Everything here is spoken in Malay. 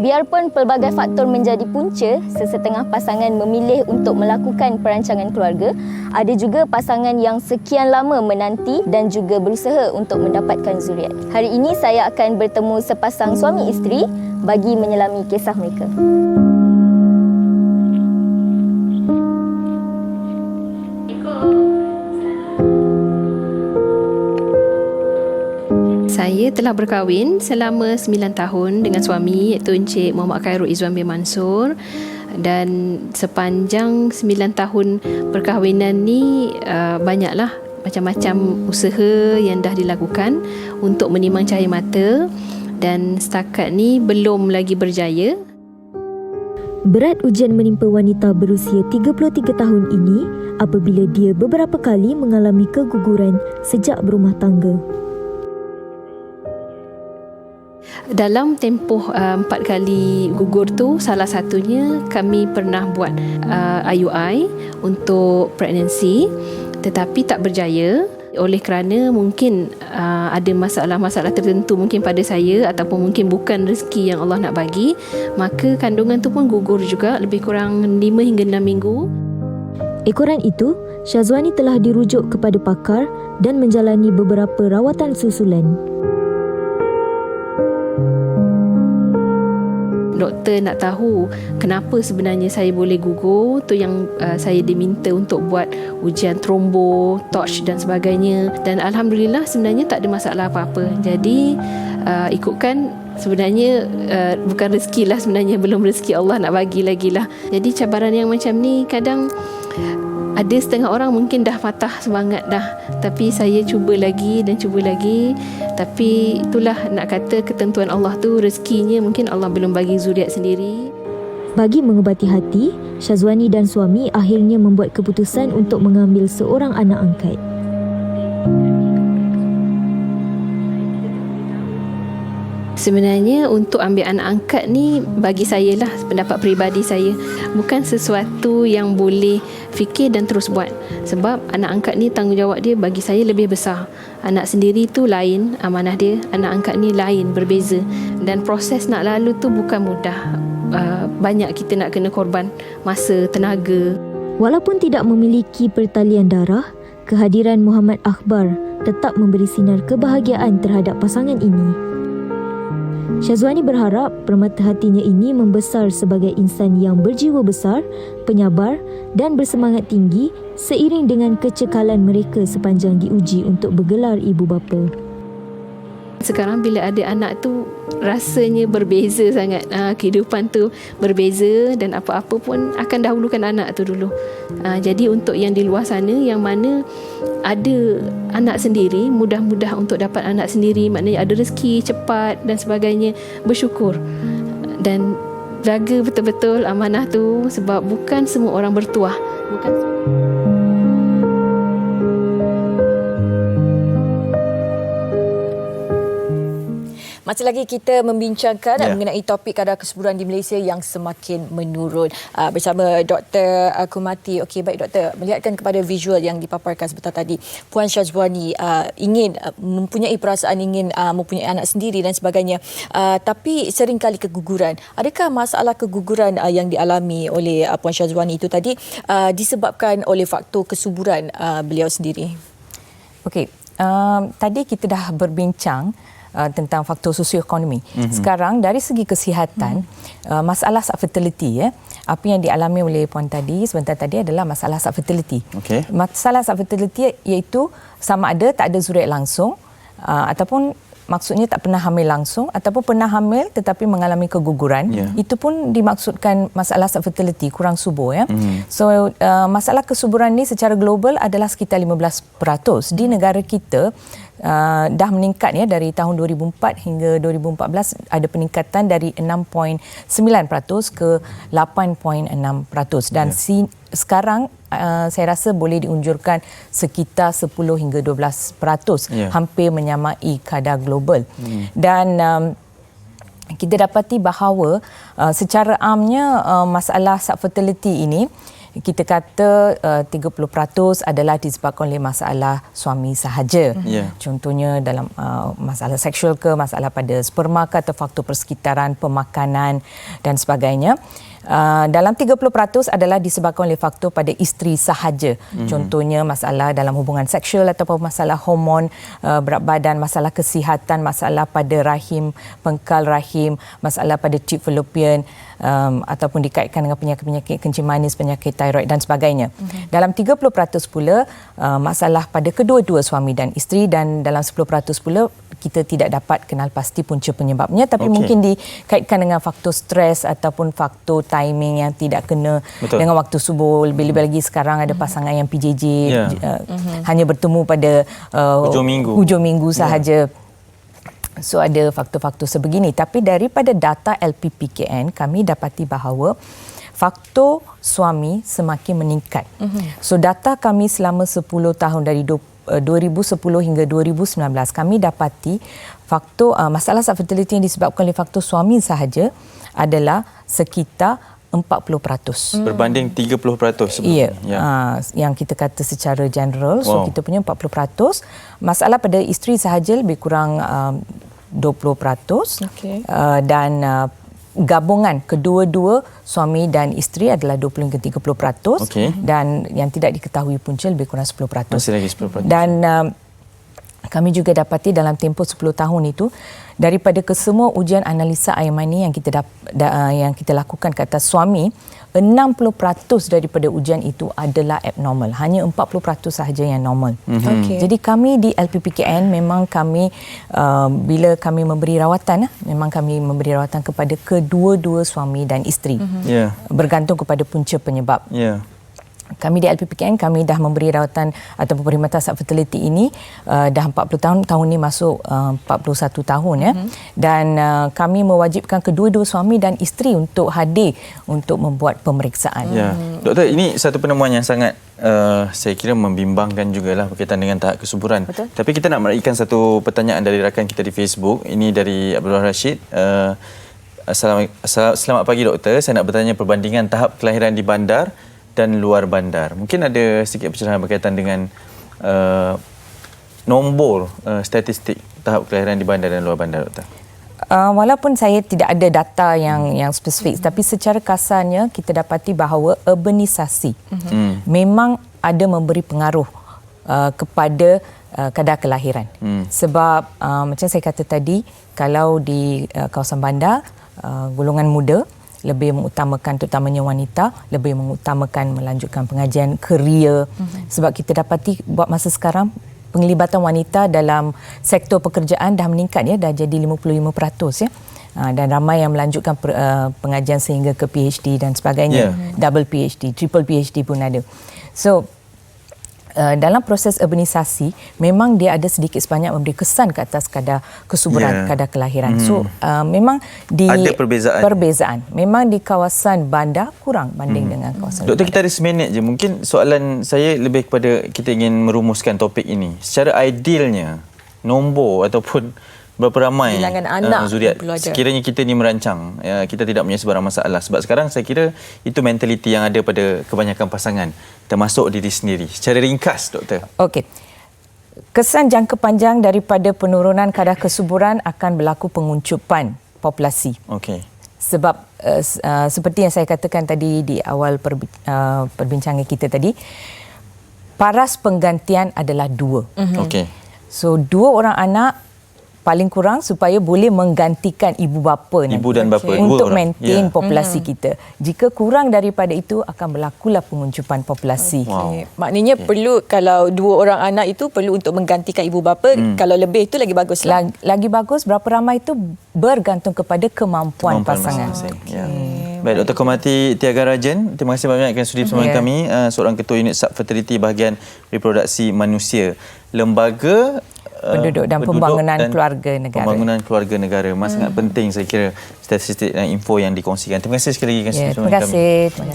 Biarpun pelbagai faktor menjadi punca, sesetengah pasangan memilih untuk melakukan perancangan keluarga, ada juga pasangan yang sekian lama menanti dan juga berusaha untuk mendapatkan zuriat. Hari ini saya akan bertemu sepasang suami isteri bagi menyelami kisah mereka. Saya telah berkahwin selama 9 tahun dengan suami iaitu Encik Muhammad Khairul Izzuan bin Mansur, dan sepanjang 9 tahun perkahwinan ni banyaklah macam-macam usaha yang dah dilakukan untuk menimang cahaya mata, dan setakat ni belum lagi berjaya. Berat ujian menimpa wanita berusia 33 tahun ini apabila dia beberapa kali mengalami keguguran sejak berumah tangga. Dalam tempoh 4 kali gugur tu, salah satunya kami pernah buat IUI untuk pregnancy, tetapi tak berjaya oleh kerana mungkin ada masalah-masalah tertentu mungkin pada saya, ataupun mungkin bukan rezeki yang Allah nak bagi. Maka kandungan tu pun gugur juga lebih kurang 5 hingga 6 minggu. Ekoran itu, Syazwani telah dirujuk kepada pakar dan menjalani beberapa rawatan susulan. Doktor nak tahu kenapa sebenarnya saya boleh gugur, tu yang saya diminta untuk buat ujian trombo, torch dan sebagainya, dan alhamdulillah sebenarnya tak ada masalah apa-apa. Jadi ikutkan sebenarnya bukan rezeki lah, sebenarnya belum rezeki Allah nak bagi lagi lah. Jadi cabaran yang macam ni kadang ada setengah orang mungkin dah patah semangat dah, tapi saya cuba lagi dan cuba lagi. Tapi itulah nak kata ketentuan Allah tu, rezekinya mungkin Allah belum bagi zuriat sendiri. Bagi mengubati hati, Syazwani dan suami akhirnya membuat keputusan untuk mengambil seorang anak angkat. Sebenarnya untuk ambil anak angkat ni, bagi saya lah, pendapat peribadi saya, bukan sesuatu yang boleh fikir dan terus buat. Sebab anak angkat ni tanggungjawab dia bagi saya lebih besar. Anak sendiri tu lain amanah dia, anak angkat ni lain, berbeza. Dan proses nak lalu tu bukan mudah. Banyak kita nak kena korban masa, tenaga. Walaupun tidak memiliki pertalian darah, kehadiran Muhammad Akhbar tetap memberi sinar kebahagiaan terhadap pasangan ini. Syazwani berharap permata hatinya ini membesar sebagai insan yang berjiwa besar, penyabar dan bersemangat tinggi seiring dengan kecekalan mereka sepanjang diuji untuk bergelar ibu bapa. Sekarang bila ada anak tu rasanya berbeza sangat. Kehidupan tu berbeza, dan apa-apa pun akan dahulukan anak tu dulu. Jadi untuk yang di luar sana yang mana ada anak sendiri, mudah-mudah untuk dapat anak sendiri, maknanya ada rezeki cepat dan sebagainya, bersyukur dan jaga betul-betul amanah tu, sebab bukan semua orang bertuah. Masih lagi kita membincangkan mengenai topik kadar kesuburan di Malaysia yang semakin menurun bersama Dr. Kumati. Okey, baik Doktor, melihatkan kepada visual yang dipaparkan sebentar tadi, Puan Syazwani ingin mempunyai perasaan ingin mempunyai anak sendiri dan sebagainya, tapi seringkali keguguran. Adakah masalah keguguran yang dialami oleh Puan Syazwani itu tadi disebabkan oleh faktor kesuburan beliau sendiri? Okey, tadi kita dah berbincang tentang faktor sosioekonomi. Sekarang dari segi kesihatan, masalah subfertility, apa yang dialami oleh puan tadi sebentar tadi adalah masalah subfertility. Masalah subfertility iaitu sama ada tak ada zuriat langsung, ataupun maksudnya tak pernah hamil langsung, ataupun pernah hamil tetapi mengalami keguguran. Itu pun dimaksudkan masalah subfertility, kurang subur. So masalah kesuburan ni secara global adalah sekitar 15%. Di negara kita dah meningkat dari tahun 2004 hingga 2014, ada peningkatan dari 6.9% ke 8.6%, dan sekarang saya rasa boleh diunjurkan sekitar 10 hingga 12%, hampir menyamai kadar global. Dan kita dapati bahawa secara amnya masalah subfertility ini kita kata 30% adalah disebabkan oleh masalah suami sahaja. Contohnya dalam masalah seksual ke, masalah pada sperma ke, atau faktor persekitaran, pemakanan dan sebagainya. Dalam 30% adalah disebabkan oleh faktor pada isteri sahaja. Contohnya masalah dalam hubungan seksual ataupun masalah hormon, berat badan, masalah kesihatan, masalah pada rahim, pengkal rahim, masalah pada tube fallopian, ataupun dikaitkan dengan penyakit-penyakit kencing manis, penyakit tiroid dan sebagainya. Dalam 30% pula masalah pada kedua-dua suami dan isteri, dan dalam 10% pula kita tidak dapat kenal pasti punca penyebabnya, tapi mungkin dikaitkan dengan faktor stres ataupun faktor timing yang tidak kena dengan waktu subuh. Lebih-lebih lagi sekarang ada pasangan yang PJJ, hanya bertemu pada hujung minggu sahaja. So ada faktor-faktor sebegini. Tapi daripada data LPPKN, kami dapati bahawa faktor suami semakin meningkat. So data kami selama 10 tahun dari 2010 hingga 2019, kami dapati faktor masalah fertility yang disebabkan oleh faktor suami sahaja adalah sekitar 40%. Berbanding 30% sebelum. Ya. Yang kita kata secara general, so kita punya 40%. Masalah pada isteri sahaja lebih kurang 20%. Dan gabungan kedua-dua suami dan isteri adalah 20 hingga 30%. Dan yang tidak diketahui punca lebih kurang 10%. Masih lagi 10%. Dan kami juga dapati dalam tempoh 10 tahun itu, daripada kesemua ujian analisa air mani yang kita lakukan ke atas suami, 60% daripada ujian itu adalah abnormal. Hanya 40% sahaja yang normal. Jadi kami di LPPKN memang kami bila kami memberi rawatan, memang kami memberi rawatan kepada kedua-dua suami dan isteri. Bergantung kepada punca penyebab. Kami di LPPKN, kami dah memberi rawatan atau perkhidmatan fertility ini dah 40 tahun ini masuk 41 tahun ya. Dan kami mewajibkan kedua-dua suami dan isteri untuk hadir untuk membuat pemeriksaan. Doktor, ini satu penemuan yang sangat saya kira membimbangkan jugalah berkaitan dengan tahap kesuburan. Tapi kita nak meraihkan satu pertanyaan dari rakan kita di Facebook. Ini dari Abdullah Rashid. Selamat pagi doktor, saya nak bertanya perbandingan tahap kelahiran di bandar dan luar bandar. Mungkin ada sedikit pencerahan berkaitan dengan nombor statistik tahap kelahiran di bandar dan luar bandar, doktor. Walaupun saya tidak ada data yang spesifik, tapi secara kasarnya kita dapati bahawa urbanisasi memang ada memberi pengaruh kepada kadar kelahiran. Sebab macam saya kata tadi, kalau di kawasan bandar, golongan muda lebih mengutamakan, terutamanya wanita, lebih mengutamakan melanjutkan pengajian, kerjaya. Sebab kita dapati buat masa sekarang penglibatan wanita dalam sektor pekerjaan dah meningkat ya, dah jadi 55% ya. Dan ramai yang melanjutkan pengajian sehingga ke PhD dan sebagainya. Double PhD, triple PhD pun ada. So dalam proses urbanisasi memang dia ada sedikit sebanyak memberi kesan ke atas kadar kesuburan, kadar kelahiran. So memang ada perbezaan. Memang di kawasan bandar kurang banding dengan kawasan Doktor, kita ada seminit je. Mungkin soalan saya lebih kepada kita ingin merumuskan topik ini. Secara idealnya, nombor ataupun berapa ramai bilangan anak zuriat sekiranya kita ni merancang, kita tidak punya sebarang masalah. Sebab sekarang saya kira itu mentaliti yang ada pada kebanyakan pasangan, termasuk diri sendiri. Secara ringkas, doktor. Okey. Kesan jangka panjang daripada penurunan kadar kesuburan akan berlaku penguncupan populasi. Sebab seperti yang saya katakan tadi di awal perbincangan kita tadi, paras penggantian adalah 2. So 2 orang anak paling kurang supaya boleh menggantikan ibu bapa nanti, dan bapa untuk maintain populasi kita. Jika kurang daripada itu akan berlakulah penguncupan populasi. Maknanya perlu, kalau 2 orang anak itu perlu untuk menggantikan ibu bapa, kalau lebih itu lagi bagus. Lagi bagus, berapa ramai itu bergantung kepada kemampuan pasangan. Baik, Dr. Komati Tiaga Rajan, terima kasih banyak kerana sudi bersama kami, seorang ketua unit subfertility bahagian reproduksi manusia, Lembaga Penduduk dan Pembangunan Keluarga Negara. Pembangunan Keluarga Negara. Sangat penting saya kira statistik dan info yang dikongsikan. Terima kasih sekali lagi kerana sudi bersama kami. Terima kasih.